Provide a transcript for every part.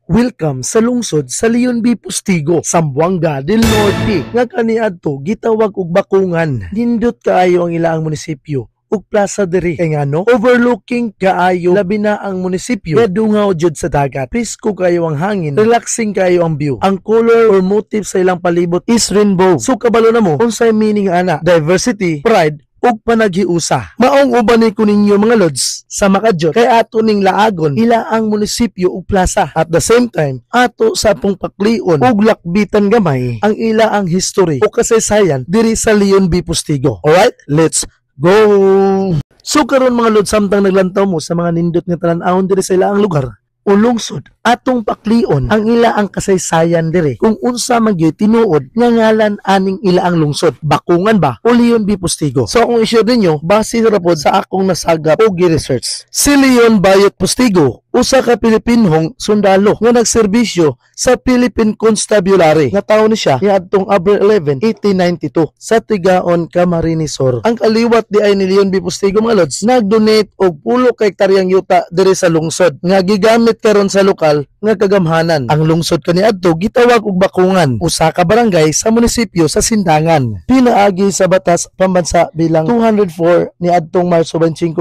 Welcome sa lungsod sa Leon B. Postigo, Zamboanga del Norte. Nga kaniadto gitawag og bakungan. Nindot kaayo ang ilaang munisipyo ug plaza diri kay ngano overlooking kaayo labi na ang munisipyo kadungaw jud sa dagat. Presko kayo ang hangin, relaxing kayo ang view. Ang color or motif sa ilang palibot is rainbow. So kabalo na mo unsay meaning ana? Diversity, pride ug panaghiusa. Maong uban ni kuninyo mga lods sa Makadjot kay ato ning laagon ila ang munisipyo ug plaza. At the same time, ato sa pong paklion ug lakbitan gamay ang ila ang history o kasaysayan diri sa Leon B. Postigo. Alright, let's go! So karon mga lods, samtang naglantaw mo sa mga nindot nga talan-awon diri sa ilaang lugar o lungsod, atong paklion ang ila ang kasaysayan dire kung unsa man gyud tinuod nga ngalan aning ila ang lungsod, bakungan ba o Leon B. Postigo. So akong i-share ninyo base ra pod sa akong nasagap o gi-research. Si Leon Bayot Postigo, usa ka Pilipinhong sundalo nga nagserbisyo sa Philippine Constabulary. Nga taon ni siya niadtong April 11, 1892 sa Tigaon, Camarines Sur. Ang kaliwat di ay ni Leon B. Postigo mga lods, nag-donate og 10 ka hektaryang yuta diri sa lungsod nga gigamit karon sa lokal nga kagamhanan. Ang lungsod kaniadto gitawag og bakungan, usa ka barangay sa munisipyo sa Sindangan. Pinaagi sa batas pambansa bilang 204 niadtong Marso 25,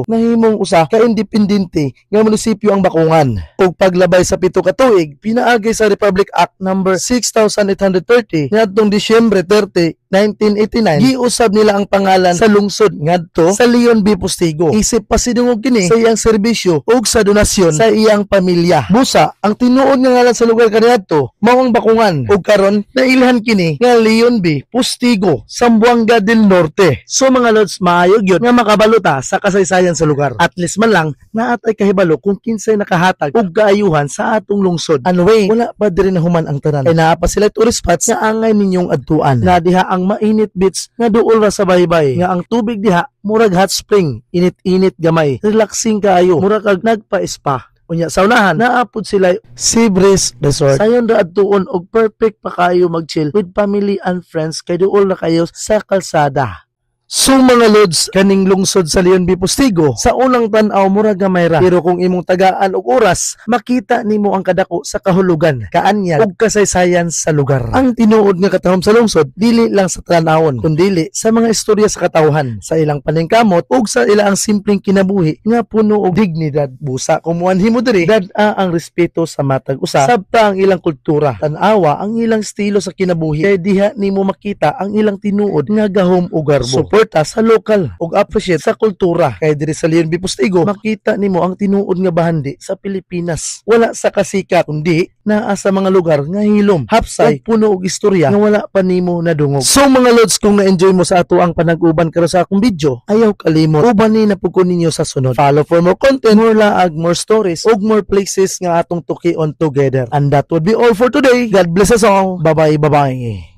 1982 nahimong usa ka independente nga munisipyo ang bakungan. Ug paglabay sa 7 ka tuig, pinaagi sa Republic Act number 6830 niadtong Disyembre 30, 1989, giusab nila ang pangalan sa lungsod ngadto sa Leon B. Postigo. Isip pa sidungog kini sa iyang serbisyo ug sa donasyon sa iyang pamilya. Busa, ang tinuod nga ngalan sa lugar kaniadto mao ang bakungan ug karon nailhan kini nga Leon B. Postigo, Zamboanga del Norte. So mga lods, maayo gyud nga makabaluta sa kasaysayan sa lugar. At least man lang naatay kahibalo kung kinsay nakahatag og kaayuhan sa atong lungsod. Anyway, wala pa diri na human ang tanan. Kay naa pa sila tourist spots nga angay ninyong adtuan. Na diha ang mainit beach nga duol ra sa baybay nga ang tubig diha murag hot spring, init-init gamay, relaxing kaayo, murag kag nagpa-spa. Unya sa unahan naapod sila Sea Breeze Resort. Sayon ra adtuon og perfect pa kayo mag-chill with family and friends kay duol na kayo sa kalsada. So mga lods, kaning lungsod sa Leon B. Postigo, sa unang tan-aw mura gamay ra, pero kung imong tagaan og oras, makita nimo ang kadako sa kahulugan, kaanyag ug kasaysayan sa lugar. Ang tinuod nga katahom sa lungsod dili lang sa tan-awon, kundi sa mga istorya sa katawhan, sa ilang paningkamot ug sa ilang simpleng kinabuhi nga puno og dignidad. Busa kumuan himo diri dad-a ang respeto sa matag usa, sabta ang ilang kultura, tan-awa ang ilang estilo sa kinabuhi, kay diha nimo makita ang ilang tinuod nga gahom ug garbo. Sa lokal ug appreciate sa kultura. Kay diri sa Leon B. Postigo makita nimo ang tinuod nga bahandi sa Pilipinas. Wala sa kasikat kundi naa sa mga lugar nga hilom, hapsay, puno og istorya nga wala pa nimo nadungog. So mga lods, kung na-enjoy mo sa ato ang panag-uban karon sa akong video, ayaw kalimot uban ni napugkon ninyo sa sunod. Follow for more content, more laag, more stories ug more places nga atong tukion together. And that would be all for today. God bless us all. Bye bye.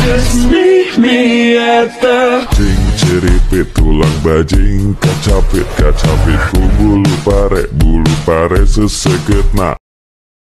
Just meet me at the ceripit tulang bajing kacapit ku bulu pare seseketna.